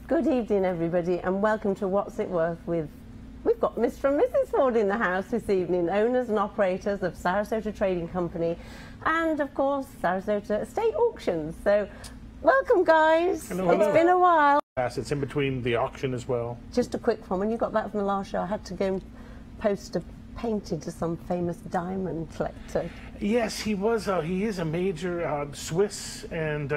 Good evening, everybody, and welcome to What's It Worth with... We've got Mr. and Mrs. Ford in the house this evening, owners and operators of Sarasota Trading Company and, of course, Sarasota Estate Auctions. So, welcome, guys. Hello. It's been a while. It's in between the auction as well. Just a quick one. When you got back from the last show, I had to go and post a painting to some famous diamond collector. Yes, he is a major Swiss and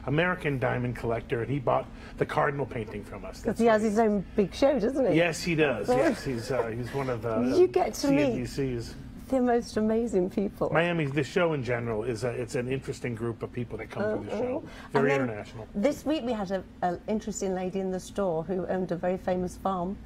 American diamond collector, and he bought the Cardinal painting from us. Because he has his own big show, doesn't he? Yes, he does. Yes, he's one of the you get to CNBC's. meet the most amazing people. Miami, the show in general is it's an interesting group of people that come through the show. Very international. This week we had an interesting lady in the store who owned a very famous farm.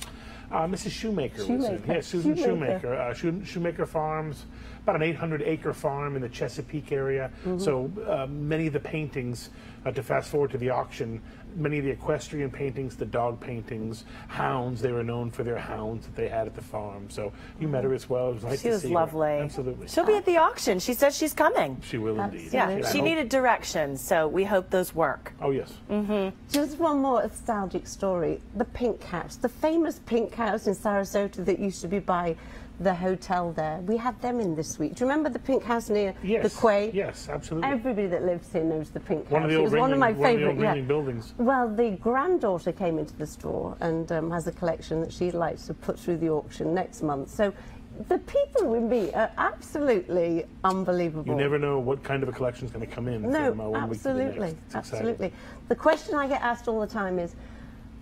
Mrs. Shoemaker was in. Yes, Susan Shoemaker. Shoemaker Farms, about an 800-acre farm in the Chesapeake area. So many of the paintings, to fast forward to the auction, many of the equestrian paintings, the dog paintings, hounds, they were known for their hounds that they had at the farm. So you met her as well. It was nice to see her. She was lovely. Absolutely. She'll be at the auction. She says she's coming. She will indeed. Yeah, she needed directions, so we hope those work. Oh, yes. Just one more nostalgic story. The Pink House, the famous Pink House in Sarasota that used to be by the hotel there. We had them in this week. Do you remember the Pink House near Decoy? Yes, absolutely. Everybody that lives here knows the Pink House. One of the old one of my favourite buildings. Well, the granddaughter came into the store and has a collection that she'd like to put through the auction next month. So the people we meet are absolutely unbelievable. You never know what kind of a collection is going to come in. No, from one week to the next. It's absolutely. The question I get asked all the time is,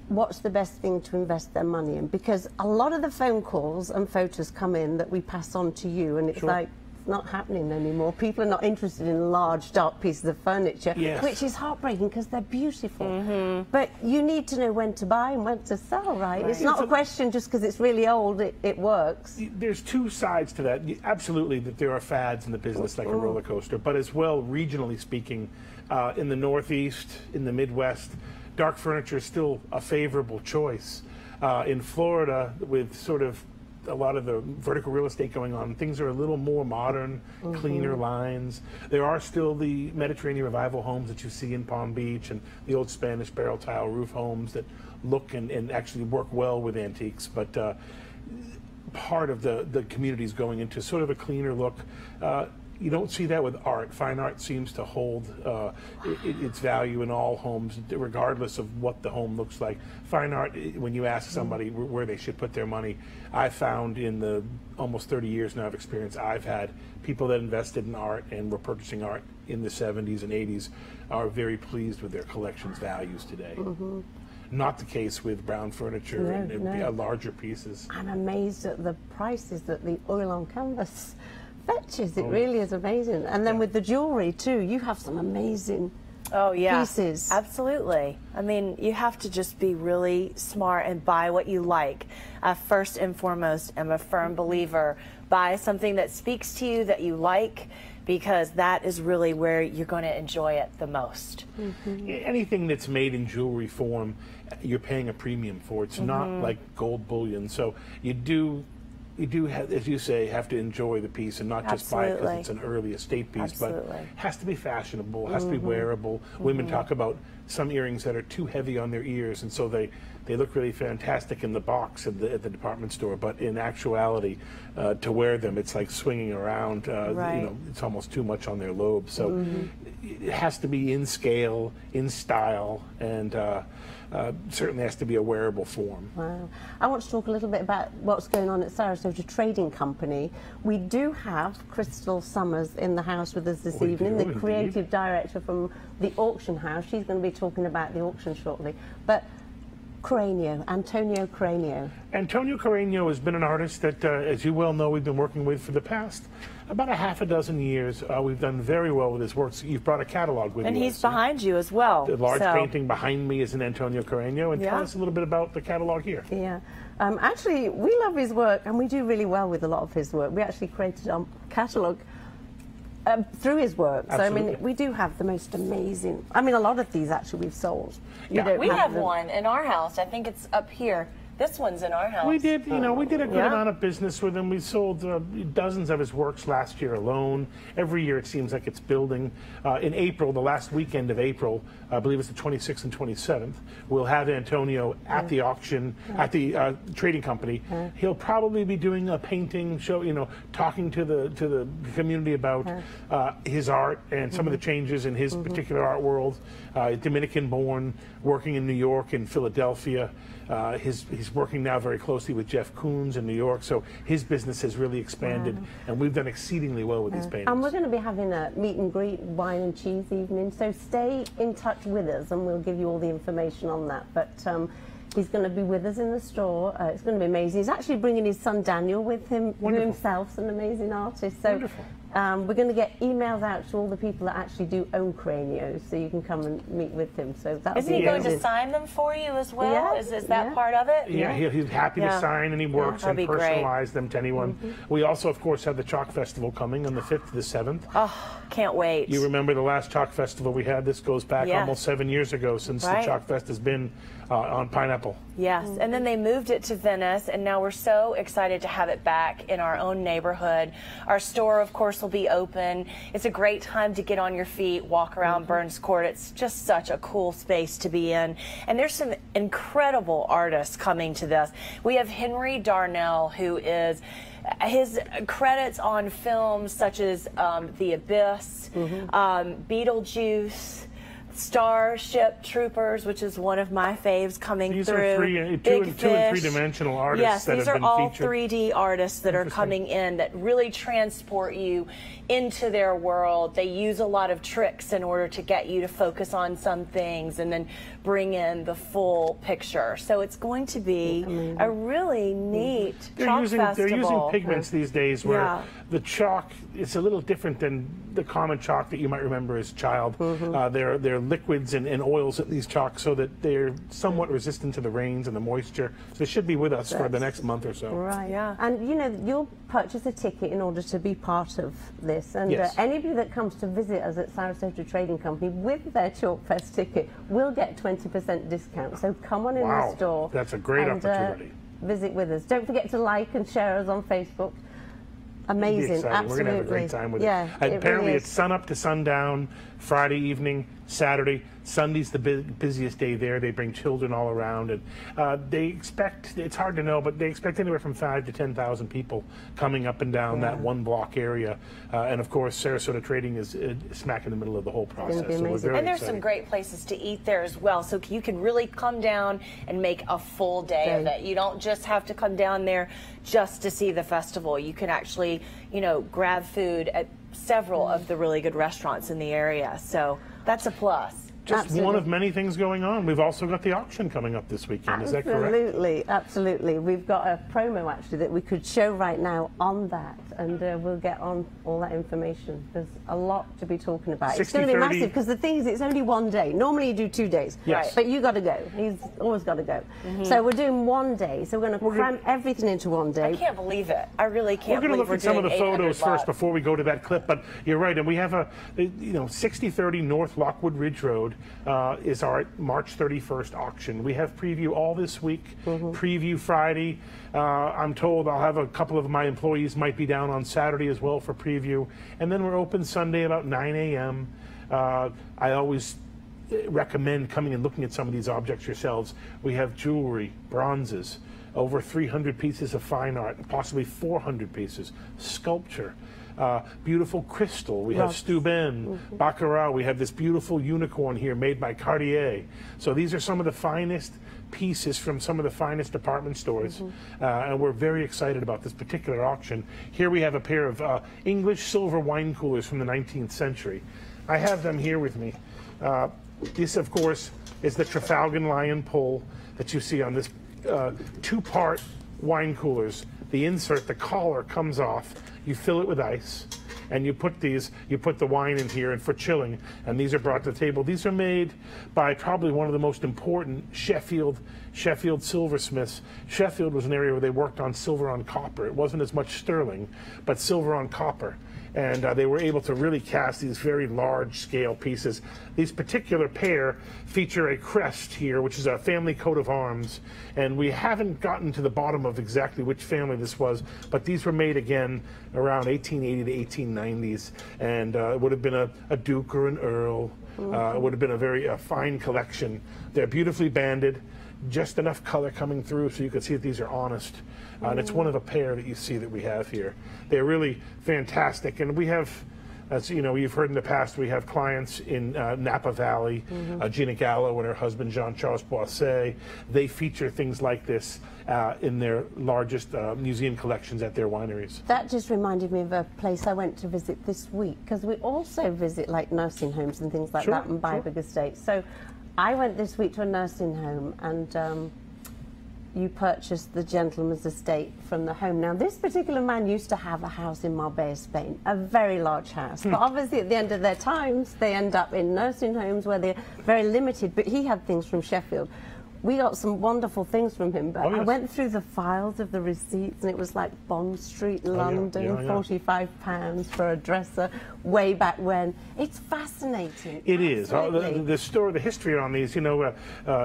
what's the best thing to invest their money in? Because a lot of the phone calls and photos come in that we pass on to you, and it's like, it's not happening anymore. People are not interested in large, dark pieces of furniture, which is heartbreaking because they're beautiful. But you need to know when to buy and when to sell, right? It's not a question just because it's really old, it works. There's two sides to that. Absolutely, that there are fads in the business like a roller coaster, but as well, regionally speaking, in the Northeast, in the Midwest, dark furniture is still a favorable choice. In Florida, with sort of a lot of the vertical real estate going on, things are a little more modern, cleaner lines. There are still the Mediterranean revival homes that you see in Palm Beach and the old Spanish barrel tile roof homes that look and actually work well with antiques. But part of the community is going into sort of a cleaner look. You don't see that with art. Fine art seems to hold its value in all homes, regardless of what the home looks like. Fine art, when you ask somebody where they should put their money, I found in the almost 30 years now of experience I've had, people that invested in art and were purchasing art in the 70s and 80s are very pleased with their collection's values today. Not the case with brown furniture and larger pieces. I'm amazed at the prices that the oil on canvas fetches. It really is amazing. And then with the jewelry too, you have some amazing pieces. Absolutely. I mean, you have to just be really smart and buy what you like. First and foremost, I'm a firm believer, buy something that speaks to you, that you like, because that is really where you're going to enjoy it the most. Anything that's made in jewelry form, you're paying a premium for. It's not like gold bullion. So you do have, as you say, have to enjoy the piece and not just buy it because it's an early estate piece, but it has to be fashionable, has to be wearable. Women talk about some earrings that are too heavy on their ears, and so they look really fantastic in the box at the department store, but in actuality, to wear them, it's like swinging around. You know, it's almost too much on their lobes. So it has to be in scale, in style, and certainly has to be a wearable form. Wow. I want to talk a little bit about what's going on at Sarasota Trading Company. We do have Crystal Summers in the house with us this evening, the creative director from the auction house. She's going to be talking about the auction shortly. But Antonio Carreño. Antonio Carreño has been an artist that, as you well know, we've been working with for the past about a half a dozen years. We've done very well with his works. You've brought a catalog with you. And he's behind you as well. The large painting behind me is an Antonio Carreño. And tell us a little bit about the catalog here. Yeah. Actually, we love his work, and we do really well with a lot of his work. We actually created a catalog through his work. Absolutely. So, I mean, we do have the most amazing... I mean, a lot of these, actually, we've sold. We have one in our house. I think it's up here. This one's in our house. We did, we did a good amount of business with him. We sold dozens of his works last year alone. Every year it seems like it's building. In April, the last weekend of April, I believe it's the 26th and 27th, we'll have Antonio at the auction, at the trading company. He'll probably be doing a painting show, talking to the community about his art and some of the changes in his particular art world. Dominican-born, working in New York and Philadelphia. He's working now very closely with Jeff Koons in New York, so his business has really expanded, and we've done exceedingly well with these paintings. And we're going to be having a meet and greet, wine and cheese evening, so stay in touch with us and we'll give you all the information on that. But he's going to be with us in the store. It's going to be amazing. He's actually bringing his son Daniel with him, who himself's an amazing artist. So we're going to get emails out to all the people that actually do own Cranios, so you can come and meet with him. So that's Isn't he going to sign them for you as well? Yeah. Is that part of it? Yeah, he's happy to sign, and he works and personalize them to anyone. We also, of course, have the Chalk Festival coming on the 5th to the 7th. Oh, can't wait. You remember the last Chalk Festival we had? This goes back almost 7 years ago since the Chalk Fest has been on Pineapple. Yes, and then they moved it to Venice, and now we're so excited to have it back in our own neighborhood. Our store, of course, will be open. It's a great time to get on your feet, walk around Burns Court. It's just such a cool space to be in. And there's some incredible artists coming to this. We have Henry Darnell, who is his credits on films such as The Abyss, Beetlejuice, Starship Troopers, which is one of my faves coming through. These are two and three-dimensional artists yes, that these have are been all featured. 3D artists that are coming in that really transport you into their world. They use a lot of tricks in order to get you to focus on some things and then bring in the full picture. So it's going to be a really neat chalk festival. They're using pigments these days where the chalk is a little different than the common chalk that you might remember as a child. They're liquids and oils in these chalks so that they're somewhat resistant to the rains and the moisture. So they should be with us for the next month or so. Right, and you'll purchase a ticket in order to be part of this. And anybody that comes to visit us at Sarasota Trading Company with their Chalk Fest ticket will get 20% discount. So come on in the store. That's a great opportunity. Visit with us. Don't forget to like and share us on Facebook. Amazing, absolutely. We're going to have a great time with it. Apparently really it's sun up to sundown, Friday evening, Saturday. Sunday's the busiest day there. They bring children all around, and they expect, it's hard to know, but they expect anywhere from 5,000 to 10,000 people coming up and down that one block area. And of course, Sarasota Trading is smack in the middle of the whole process. So we're very and there's some great places to eat there as well, so you can really come down and make a full day of it. You don't just have to come down there just to see the festival. You can actually, grab food at several of the really good restaurants in the area. So that's a plus. Just one of many things going on. We've also got the auction coming up this weekend. Is that correct? Absolutely. We've got a promo actually that we could show right now on that, and we'll get on all that information. There's a lot to be talking about. It's going to be massive because the thing is, it's only one day. Normally you do 2 days, but you got to go. He's always got to go. So we're doing one day. So we're going to cram everything into one day. I can't believe it. I really can't. We're going to believe look at some of the photos lots. first before we go to that clip. But you're right, and we have 6030 North Lockwood Ridge Road. Is our March 31st auction. We have preview all this week, preview Friday. I'm told I'll have a couple of my employees might be down on Saturday as well for preview. And then we're open Sunday about 9 a.m. I always recommend coming and looking at some of these objects yourselves. We have jewelry, bronzes, over 300 pieces of fine art, possibly 400 pieces, sculpture. Beautiful crystal. We have Steuben, Baccarat. We have this beautiful unicorn here made by Cartier. So these are some of the finest pieces from some of the finest department stores. And we're very excited about this particular auction. Here we have a pair of English silver wine coolers from the 19th century. I have them here with me. This, of course, is the Trafalgar Lion pull that you see on this two-part wine coolers. The insert, the collar comes off. You fill it with ice, and you put the wine in here and for chilling, and these are brought to the table. These are made by probably one of the most important Sheffield silversmiths. Sheffield was an area where they worked on silver on copper. It wasn't as much sterling, but silver on copper. and they were able to really cast these very large-scale pieces. These particular pair feature a crest here, which is a family coat of arms, and we haven't gotten to the bottom of exactly which family this was, but these were made again around 1880 to 1890s, and it would have been a duke or an earl. It would have been a very fine collection. They're beautifully banded, just enough color coming through so you can see that these are honest. And it's one of a pair that you see that we have here. They're really fantastic, and we have, as you know, you've heard in the past, we have clients in Napa Valley, Gina Gallo and her husband Jean-Charles Boisset. They feature things like this in their largest museum collections at their wineries. That just reminded me of a place I went to visit this week, because we also visit like nursing homes and things like that and buy big estates. So I went this week to a nursing home, and you purchased the gentleman's estate from the home. Now, this particular man used to have a house in Marbella, Spain, a very large house. But obviously, at the end of their times, they end up in nursing homes where they're very limited. But he had things from Sheffield. We got some wonderful things from him, but I went through the files of the receipts, and it was like Bond Street, London, £45 for a dresser, way back when. It's fascinating. It is. The story, the history on these, you know,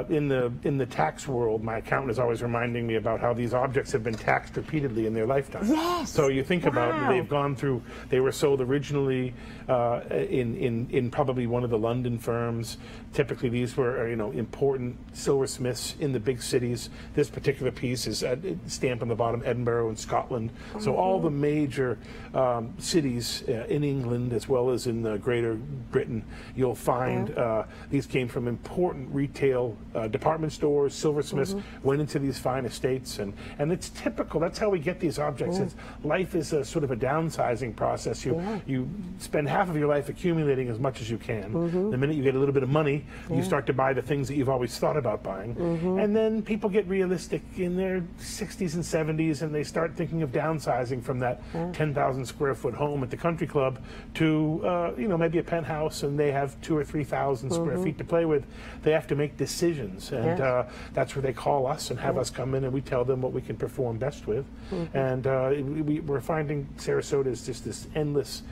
in the tax world, my accountant is always reminding me about how these objects have been taxed repeatedly in their lifetime. Yes. So you think about, they've gone through, they were sold originally in probably one of the London firms. Typically, these were, you know, important silversmiths in the big cities. This particular piece is stamped on the bottom, Edinburgh and Scotland. So all the major cities in England, as well as in Greater Britain, you'll find these came from important retail department stores. Silversmiths went into these fine estates, and it's typical. That's how we get these objects. Life is a sort of a downsizing process. You spend half of your life accumulating as much as you can. The minute you get a little bit of money, you start to buy the things that you've always thought about buying. And then people get realistic in their 60s and 70s, and they start thinking of downsizing from that 10,000 square foot home at the country club to you know, maybe a penthouse, and they have 2,000 or 3,000 square feet to play with. They have to make decisions, and that's where they call us and have us come in, and we tell them what we can perform best with. And we're finding Sarasota is just this endless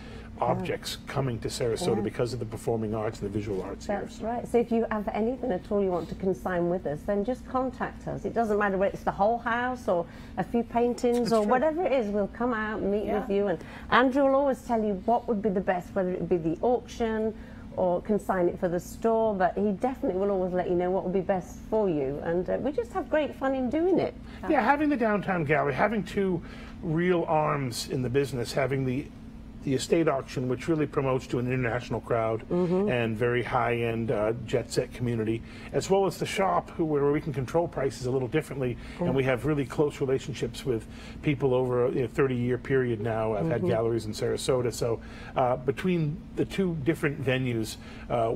objects coming to Sarasota because of the performing arts and the visual arts here. That's right. So if you have anything at all you want to consign with us, then just contact us. It doesn't matter whether it's the whole house or a few paintings or whatever it is. We'll come out and meet with you. And Andrew will always tell you what would be the best, whether it would be the auction or consign it for the store, but he definitely will always let you know what would be best for you. And we just have great fun in doing it. Yeah, having the downtown gallery, having two real arms in the business, having the estate auction, which really promotes to an international crowd and very high-end jet-set community, as well as the shop, where we can control prices a little differently, and we have really close relationships with people over a 30-year period now. I've had galleries in Sarasota, so between the two different venues,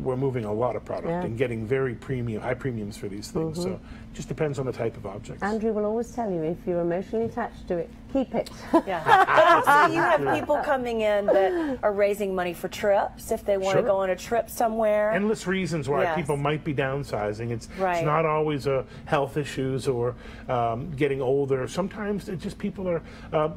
we're moving a lot of product and getting very premium, high premiums for these things. So it just depends on the type of objects. Andrew will always tell you, if you're emotionally attached to it, keep it. Also, you have people coming in that are raising money for trips, if they want to go on a trip somewhere. Endless reasons why people might be downsizing. It's not always health issues or getting older. Sometimes it's just people are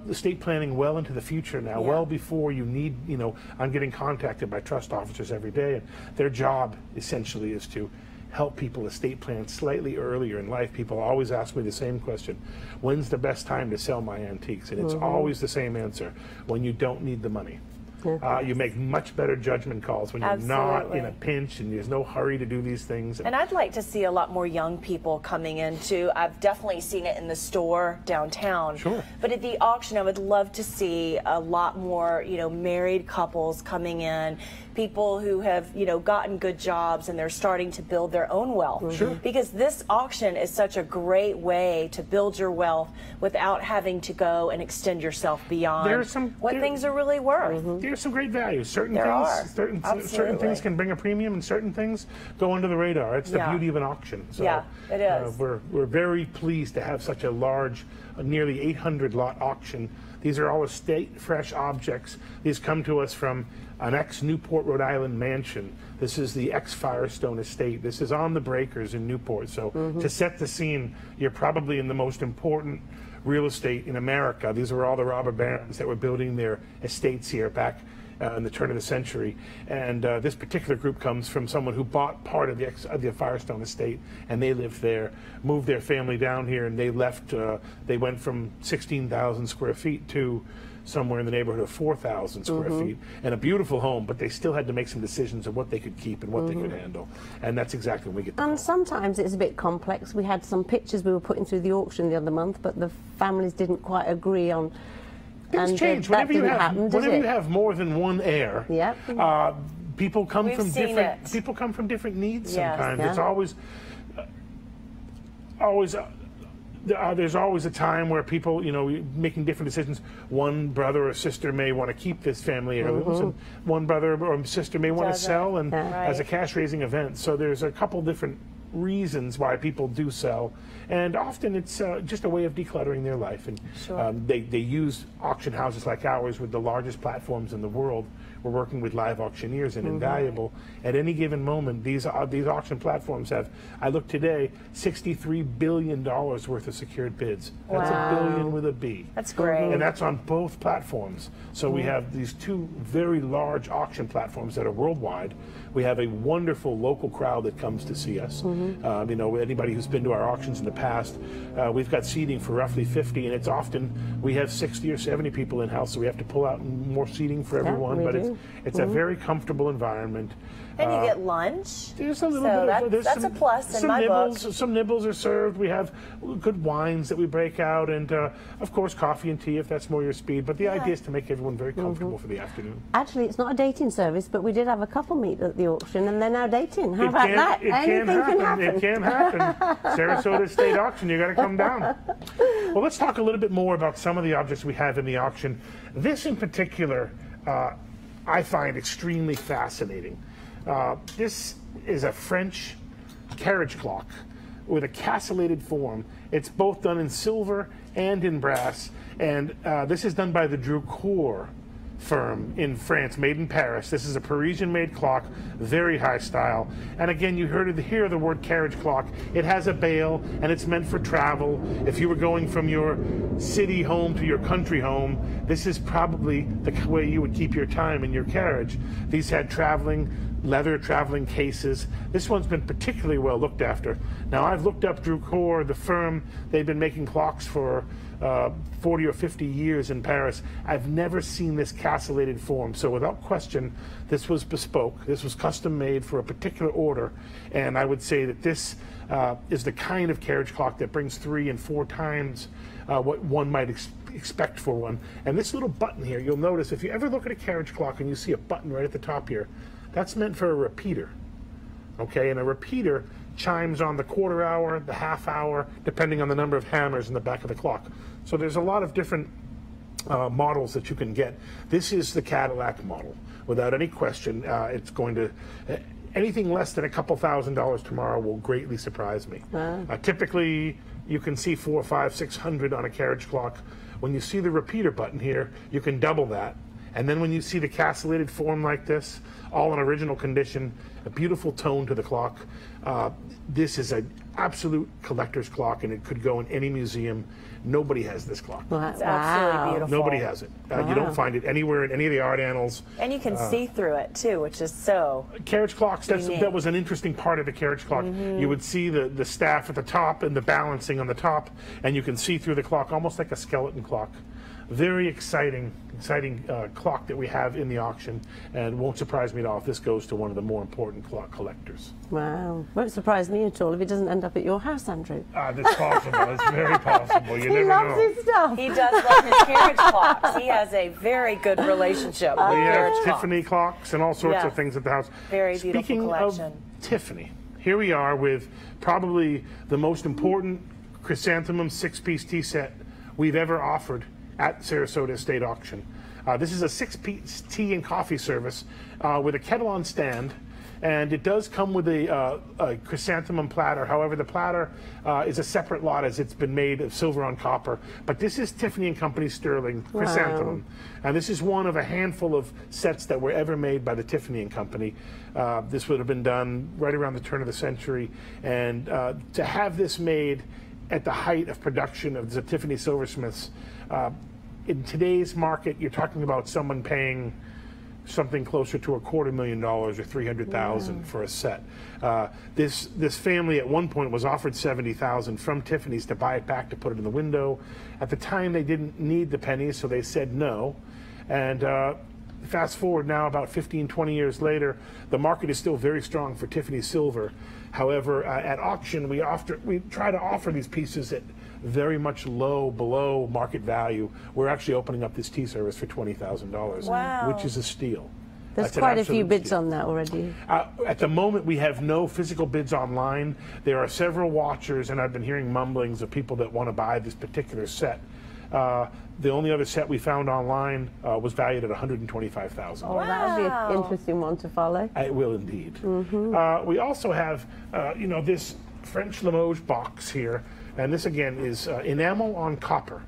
estate planning well into the future now, well before you need, you know, I'm getting contacted by trust officers every day, and their job essentially is to help people estate plan slightly earlier in life. People always ask me the same question: when's the best time to sell my antiques? And it's always the same answer: when you don't need the money. You make much better judgment calls when you're not in a pinch and there's no hurry to do these things. And I'd like to see a lot more young people coming in too. I've definitely seen it in the store downtown. But at the auction, I would love to see a lot more, you know, married couples coming in, people who have, you know, gotten good jobs and they're starting to build their own wealth. Because this auction is such a great way to build your wealth without having to go and extend yourself beyond what things are really worth. There's some great values. Certain things can bring a premium, and certain things go under the radar. It's the beauty of an auction. So, it is. We're very pleased to have such a large, nearly 800 lot auction. These are all estate fresh objects. These come to us from an ex-Newport, Rhode Island mansion. This is the ex-Firestone estate. This is on the breakers in Newport. So to set the scene, you're probably in the most important real estate in America. These were all the robber barons that were building their estates here back in the turn of the century. And this particular group comes from someone who bought part of the Firestone estate, and they lived there, moved their family down here, and they left. They went from 16,000 square feet to somewhere in the neighborhood of 4,000 square feet, and a beautiful home, but they still had to make some decisions of what they could keep and what they could handle. And that's exactly when we get to And sometimes it's a bit complex. We had some pictures we were putting through the auction the other month, but the families didn't quite agree on. Things change. Whenever you have more than one heir, people come from different. People come from different needs. Sometimes it's always. There's always a time where people, making different decisions. One brother or sister may want to keep this family heirlooms, and one brother or sister may want to sell, and as a cash-raising event. So there's a couple different reasons why people do sell, and often it's just a way of decluttering their life. And they use auction houses like ours with the largest platforms in the world. We're working with live auctioneers and Invaluable. At any given moment, these auction platforms have, I looked today, $63 billion worth of secured bids. That's a billion with a B. That's great. And that's on both platforms. So we have these two very large auction platforms that are worldwide. We have a wonderful local crowd that comes to see us. Anybody who's been to our auctions in the past, we've got seating for roughly 50, and it's often we have 60 or 70 people in house, so we have to pull out more seating for everyone. But it's a very comfortable environment. And you get lunch. There's a little bit of that's a plus in my book. Some nibbles are served. We have good wines that we break out, and of course coffee and tea if that's more your speed. But the idea is to make everyone very comfortable for the afternoon. Actually, it's not a dating service, but we did have a couple meet at the auction, and they're now dating. How about that? Anything can happen. It can happen. Sarasota State Auction, you got to come down. Well, let's talk a little bit more about some of the objects we have in the auction. This in particular, I find extremely fascinating. This is a French carriage clock with a castellated form. It's both done in silver and in brass, and this is done by the Decoy firm in France, made in Paris. This is a Parisian-made clock, very high style. And again, you hear the word carriage clock. It has a bail, and it's meant for travel. If you were going from your city home to your country home, this is probably the way you would keep your time in your carriage. These had leather traveling cases. This one's been particularly well looked after. Now, I've looked up Decoy, the firm. They've been making clocks for 40 or 50 years in Paris. I've never seen this castellated form, so without question, this was bespoke. This was custom made for a particular order, and I would say that this is the kind of carriage clock that brings 3 and 4 times what one might expect for one. And this little button here, you'll notice if you ever look at a carriage clock and you see a button right at the top here, that's meant for a repeater. Okay, and a repeater chimes on the quarter hour, the half hour, depending on the number of hammers in the back of the clock. So there's a lot of different models that you can get. This is the Cadillac model, without any question. It's going to, anything less than a couple $1,000s tomorrow will greatly surprise me. Typically, you can see 400, 500, 600 on a carriage clock. When you see the repeater button here, you can double that. And then when you see the castellated form like this, all in original condition, a beautiful tone to the clock, this is an absolute collector's clock, and it could go in any museum. Nobody has this clock. It's absolutely beautiful. Nobody has it. You don't find it anywhere in any of the art annals. And you can see through it too, which is so carriage clocks, that was an interesting part of the carriage clock. You would see the staff at the top and the balancing on the top, and you can see through the clock almost like a skeleton clock. Very exciting clock that we have in the auction, and won't surprise me at all if this goes to one of the more important clock collectors. Wow. Won't surprise me at all if it doesn't end up at your house, Andrew. That's possible. It's very possible. You never know. He loves his stuff. He does love his carriage clocks. He has a very good relationship with carriage clocks. Tiffany clocks and all sorts of things at the house. Very beautiful Speaking collection. of Tiffany, here we are with probably the most important chrysanthemum 6-piece tea set we've ever offered at Sarasota State Auction. This is a 6-piece tea and coffee service with a kettle on stand, and it does come with a chrysanthemum platter. However, the platter is a separate lot, as it's been made of silver on copper. But this is Tiffany & Company sterling chrysanthemum. And this is one of a handful of sets that were ever made by the Tiffany & Company. This would have been done right around the turn of the century. And to have this made at the height of production of the Tiffany silversmiths. In today's market, you're talking about someone paying something closer to $250,000 or $300,000 for a set. This family at one point was offered $70,000 from Tiffany's to buy it back to put it in the window. At the time, they didn't need the pennies, so they said no. And fast forward now, about 15, 20 years later, the market is still very strong for Tiffany silver. However, at auction, we try to offer these pieces at very much below market value. We're actually opening up this tea service for $20,000, wow, which is a steal. There's quite a few bids on that already. At the moment, we have no physical bids online. There are several watchers, and I've been hearing mumblings of people that want to buy this particular set. The only other set we found online was valued at $125,000. Oh, that would be an interesting one to follow. It will indeed. We also have, this French Limoge box here, and this again is enamel on copper,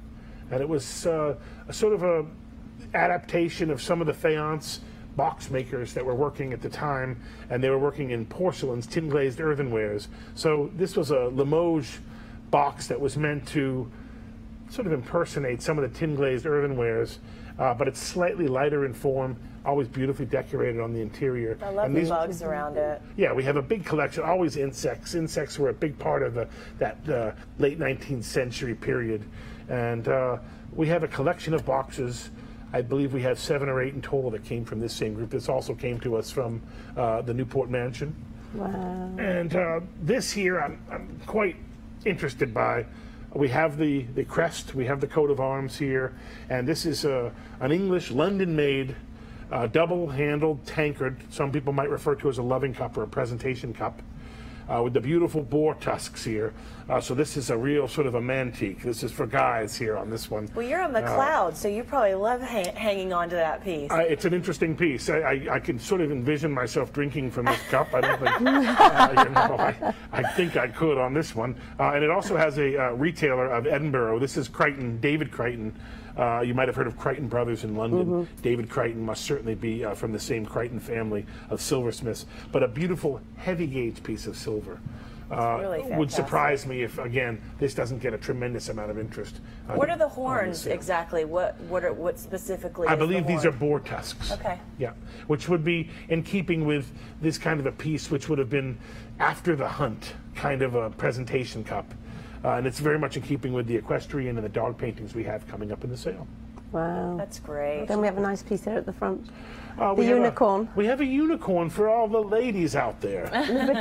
and it was a sort of a adaptation of some of the faience box makers that were working at the time, and they were working in porcelains, tin glazed earthenwares. So this was a Limoge box that was meant to sort of impersonate some of the tin glazed earthenwares, but it's slightly lighter in form, always beautifully decorated on the interior. I love the bugs around it. Yeah, we have a big collection, always insects. Insects were a big part of that late 19th century period. And we have a collection of boxes. I believe we have 7 or 8 in total that came from this same group. This also came to us from the Newport Mansion. Wow. And this here I'm quite interested by. We have the crest, we have the coat of arms here, and this is an English, London-made, double-handled tankard. Some people might refer to as a loving cup or a presentation cup, with the beautiful boar tusks here. So this is a real sort of a mantique. This is for guys here on this one. Well, you're on the cloud, so you probably love hanging on to that piece. It's an interesting piece. I can sort of envision myself drinking from this cup. I don't think, I think I could on this one. And it also has a retailer of Edinburgh. This is Crichton, David Crichton. You might have heard of Crichton Brothers in London. David Crichton must certainly be from the same Crichton family of silversmiths. But a beautiful heavy gauge piece of silver. Really would surprise me if, again, this doesn't get a tremendous amount of interest. What are the horns exactly? What specifically? I believe these are boar tusks. Okay. Yeah, which would be in keeping with this kind of a piece, which would have been after the hunt kind of a presentation cup. And it's very much in keeping with the equestrian and the dog paintings we have coming up in the sale. Wow. That's great. Then we have a nice piece there at the front. The unicorn. We have a unicorn for all the ladies out there.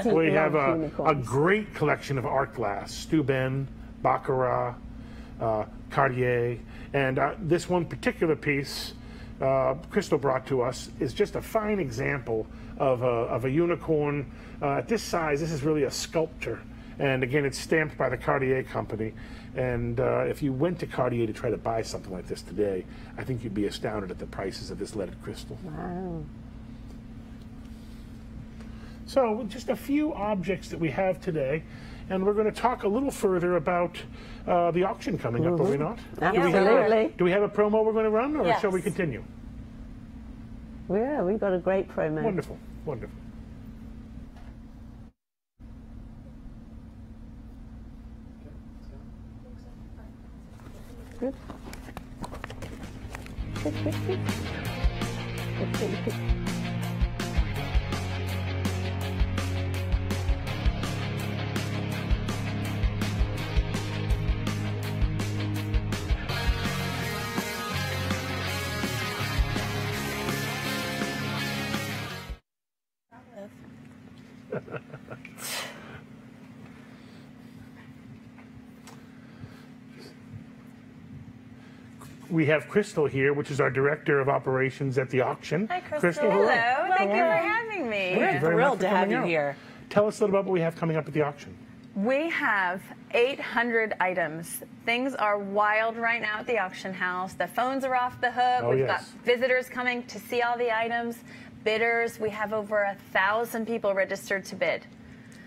We have a great collection of art glass, Steuben, Baccarat, Cartier, and this one particular piece Crystal brought to us is just a fine example of a unicorn. At this size, this is really a sculpture. And again, it's stamped by the Cartier company. And if you went to Cartier to try to buy something like this today, I think you'd be astounded at the prices of this leaded crystal. Wow. So just a few objects that we have today. And we're going to talk a little further about the auction coming up, are we not? Absolutely. Do we have a promo we're going to run, or shall we continue? Yeah, we've got a great promo. Wonderful, wonderful. Good. Good, good, good. Good, good. We have Crystal here, which is our Director of Operations at the auction. Hi, Crystal. Hello. Thank you for having me. We're thrilled to have you here. Tell us a little about what we have coming up at the auction. We have 800 items. Things are wild right now at the auction house. The phones are off the hook. We've got visitors coming to see all the items. Bidders, we have over 1,000 people registered to bid.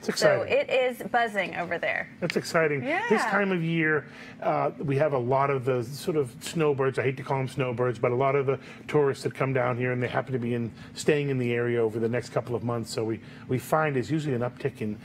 It's exciting. So it is buzzing over there. That's exciting. Yeah. This time of year, we have a lot of the sort of snowbirds. I hate to call them snowbirds, but a lot of the tourists that come down here, and they happen to be staying in the area over the next couple of months. So we find there's usually an uptick in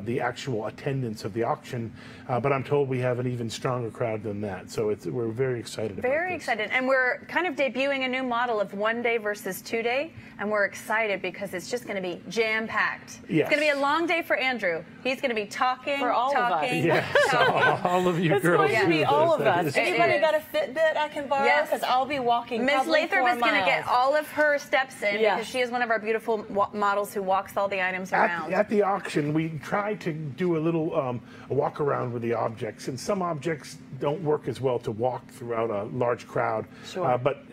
the actual attendance of the auction. But I'm told we have an even stronger crowd than that. So we're very excited about this. Very excited. And we're kind of debuting a new model of 1 day versus 2 day. And we're excited because it's just going to be jam-packed. Yes. It's going to be a long day for Andrew. He's going to be talking, For all of us. Yes, all of you It's girls. going to be all of us. Anybody is. got a Fitbit I can borrow? Yes. Because I'll be walking Miss probably Lathrop 4 is going to get miles. all of her steps in Yeah. because she is one of our beautiful models who walks all the items around. At the auction, we try to do a little a walk around with the objects, and some objects don't work as well to walk throughout a large crowd. Sure. But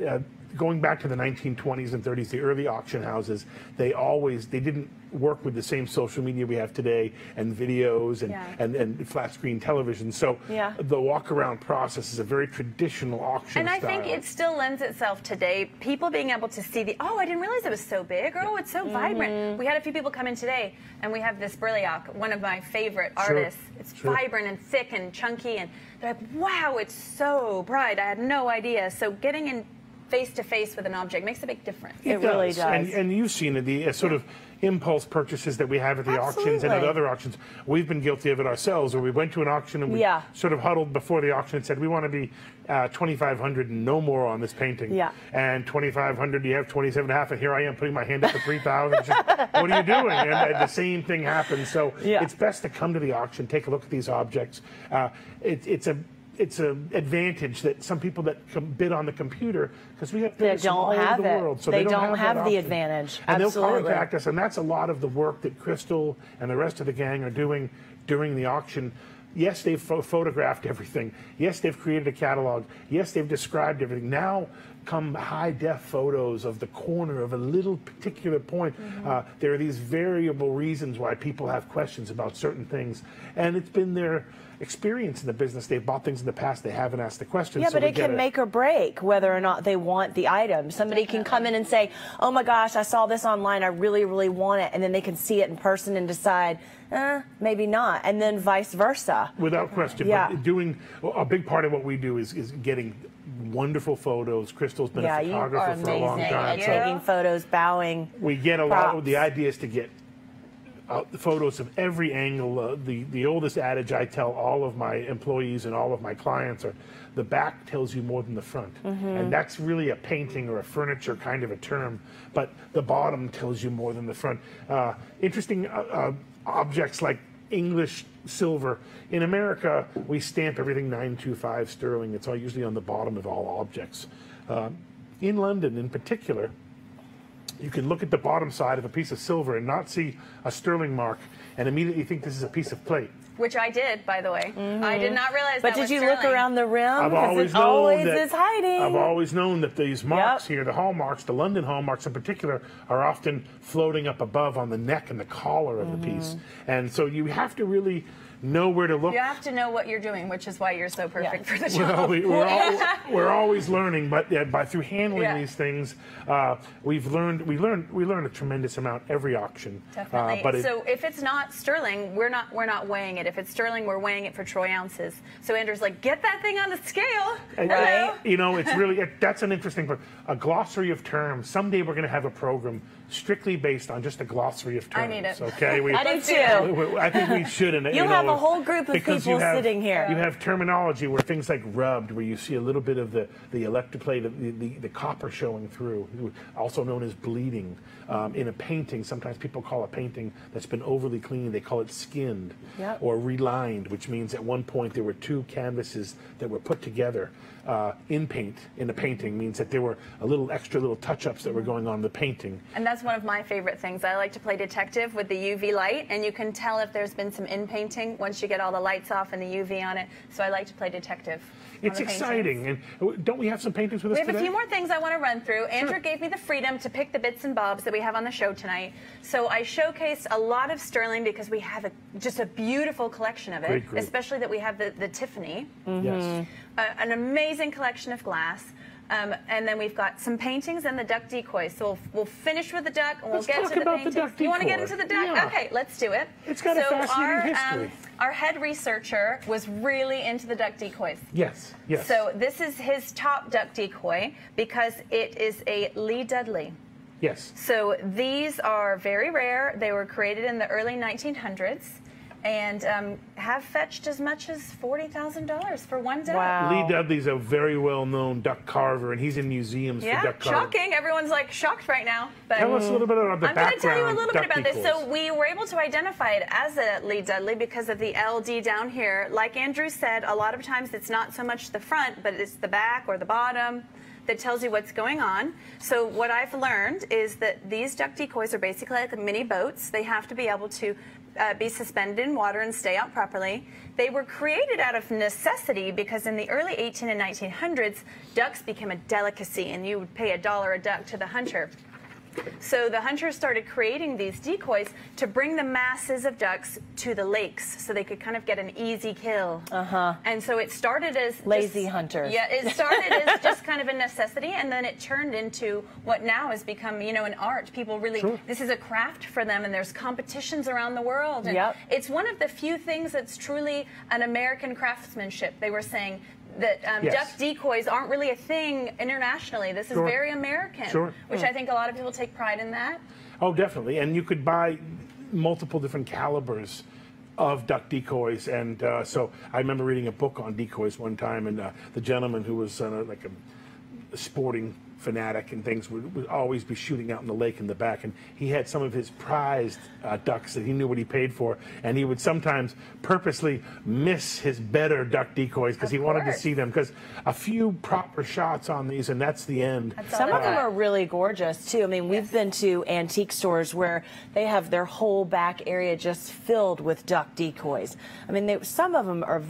going back to the 1920s and 30s, the early auction houses, they didn't work with the same social media we have today and videos and flat screen television. So the walk around process is a very traditional auction And I style. think it still lends itself today, people being able to see I didn't realize it was so big, or it's so vibrant. We had a few people come in today, and we have this Brilliac, one of my favorite artists. It's vibrant and thick and chunky, and they're like, wow, it's so bright. I had no idea. So getting in face-to-face with an object makes a big difference. It really does. And you've seen it, the sort of impulse purchases that we have at the auctions and at other auctions. We've been guilty of it ourselves, where we went to an auction and we sort of huddled before the auction and said, we want to be 2,500 and no more on this painting. Yeah. And 2,500, you have 27.5, and here I am putting my hand up for 3,000. What are you doing? And the same thing happens. So it's best to come to the auction, take a look at these objects. It's an advantage that some people that bid on the computer, because we have bidders from all over the world, so they don't have that the option. advantage. And Absolutely. they'll contact us, and that's a lot of the work that Crystal and the rest of the gang are doing during the auction. Yes, they've photographed everything. Yes, they've created a catalog. Yes, they've described everything. Now come high-def photos of the corner of a little particular point. There are these variable reasons why people have questions about certain things, and it's been their experience in the business. They've bought things in the past, they haven't asked the questions. Yeah, but it can make or break whether or not they want the item. Somebody can come in and say, oh my gosh, I saw this online, I really, really want it, and then they can see it in person and decide, maybe not, and then vice versa. Without question. But doing a big part of what we do is getting wonderful photos. Crystal's been a photographer for a long time. Taking photos, bowing. We get a lot of the idea is to get photos of every angle. The oldest adage I tell all of my employees and all of my clients are, the back tells you more than the front. And that's really a painting or a furniture kind of a term, but the bottom tells you more than the front. Interesting objects like English silver. In America, we stamp everything 925 sterling. It's all usually on the bottom of all objects. In London in particular, you can look at the bottom side of a piece of silver and not see a sterling mark and immediately think this is a piece of plate. Which I did, by the way. I did not realize but that was did you sterling. look around the rim? I've always it known always that, is hiding. I've always known that these marks here, the hallmarks, the London hallmarks in particular, are often floating up above on the neck and the collar of the piece. And so you have to really know where to look. You have to know what you're doing, which is why you're so perfect for the job. Well, we're always learning, but through handling these things, we learn a tremendous amount every auction. Definitely. So if it's not sterling, we're not weighing it. If it's sterling, we're weighing it for troy ounces. So Andrew's like, get that thing on the scale. Right? You know, it's really that's an interesting part. A glossary of terms. Someday we're going to have a program strictly based on just a glossary of terms. I need it. Okay, I do too. I think we should. And You'll have a whole group of people sitting here. You have terminology where things like rubbed, where you see a little bit of the electroplate, the copper showing through, also known as bleeding. In a painting, sometimes people call a painting that's been overly cleaned, they call it skinned or relined, which means at one point there were two canvases that were put together in a painting, means that there were extra little touch-ups that were going on in the painting. And that's one of my favorite things. I like to play detective with the UV light, and you can tell if there's been some in-painting once you get all the lights off and the UV on it. So I like to play detective. It's exciting. And don't we have some paintings with us today? We have a few more things I want to run through. Andrew gave me the freedom to pick the bits and bobs that we have on the show tonight. So I showcased a lot of sterling because we have just a beautiful collection of it, especially that we have the Tiffany. Yes. An amazing collection of glass. And then we've got some paintings and the duck decoys. So we'll finish with the duck and we'll Let's get talk to the about paintings. the duck You want to decor. get into the duck? Yeah. Okay, let's do it. It's got a fascinating history. Our head researcher was really into the duck decoys. Yes, yes. So this is his top duck decoy because it is a Lee Dudley. Yes. So these are very rare. They were created in the early 1900s and have fetched as much as $40,000 for one duck. Wow. Lee Dudley's a very well-known duck carver, and he's in museums for duck carving. Shocking. Everyone's like shocked right now. But Tell us a little bit about the background. I'm going to tell you a little bit duck about this. decoys. So we were able to identify it as a Lee Dudley because of the LD down here. Like Andrew said, a lot of times it's not so much the front, but it's the back or the bottom that tells you what's going on. So what I've learned is that these duck decoys are basically like mini boats. They have to be able to be suspended in water and stay out properly. They were created out of necessity because in the early 18 and 1900s, ducks became a delicacy and you would pay $1 a duck to the hunter. So the hunters started creating these decoys to bring the masses of ducks to the lakes so they could kind of get an easy kill. And so it started as Lazy hunters. Yeah, it started as just kind of a necessity, and then it turned into what now has become, you know, an art. People really, this is a craft for them, and there's competitions around the world. And it's one of the few things that's truly an American craftsmanship. They were saying that duck decoys aren't really a thing internationally. This is very American, which I think a lot of people take pride in that. Oh, definitely. And you could buy multiple different calibers of duck decoys. And so I remember reading a book on decoys one time, and the gentleman who was like a sporting fanatic and things would always be shooting out in the lake in the back, and he had some of his prized ducks that he knew what he paid for, and he would sometimes purposely miss his better duck decoys because he wanted to see them, because a few proper shots on these and that's the end. Some of them are really gorgeous too. I mean, we've been to antique stores where they have their whole back area just filled with duck decoys. I mean, some of them are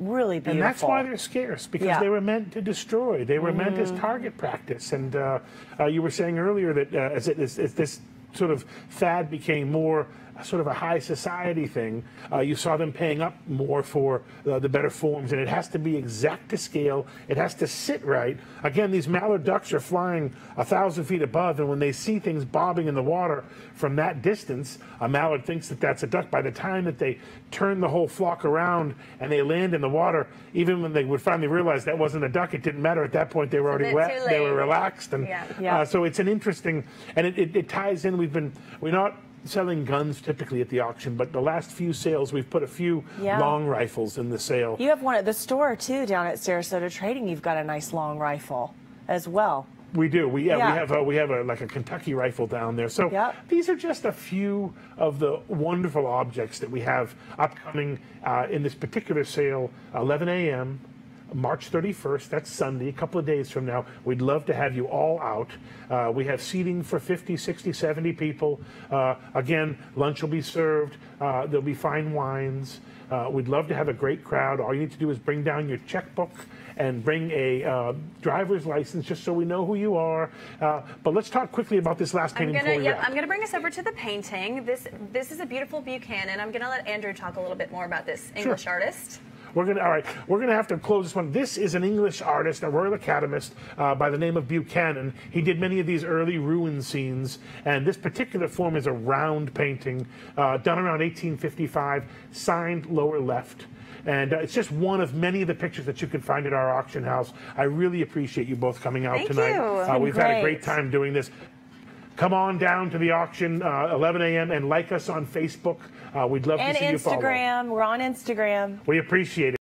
really beautiful. And that's why they're scarce, because they were meant to destroy. They were meant as target practice. And you were saying earlier that as this sort of fad became more sort of a high society thing, you saw them paying up more for the better forms, and it has to be exact to scale. It has to sit right. Again, these mallard ducks are flying 1,000 feet above, and when they see things bobbing in the water from that distance, a mallard thinks that that's a duck. By the time that they turn the whole flock around and they land in the water, even when they would finally realize that wasn't a duck, it didn't matter. At that point, they were already wet. They were relaxed, and so it's an interesting, and it ties in. We're not selling guns typically at the auction, but the last few sales we've put a few long rifles in the sale. You have one at the store too down at Sarasota Trading. You've got a nice long rifle as well. We do. We have like a Kentucky rifle down there. So these are just a few of the wonderful objects that we have upcoming in this particular sale. 11 a.m. March 31st, that's Sunday, a couple of days from now. We'd love to have you all out. We have seating for 50, 60, 70 people. Again, lunch will be served. There'll be fine wines. We'd love to have a great crowd. All you need to do is bring down your checkbook and bring a driver's license just so we know who you are. But let's talk quickly about this last painting before we wrap. I'm going to bring us over to the painting. This is a beautiful Buchanan. I'm going to let Andrew talk a little bit more about this English artist. We're gonna have to close this one. This is an English artist, a Royal Academist by the name of Buchanan. He did many of these early ruin scenes, and this particular form is a round painting done around 1855, signed lower left. And it's just one of many of the pictures that you can find at our auction house. I really appreciate you both coming out tonight. We've had a great time doing this. Come on down to the auction, 11 a.m., and like us on Facebook. We'd love to see you follow. And Instagram. We're on Instagram. We appreciate it.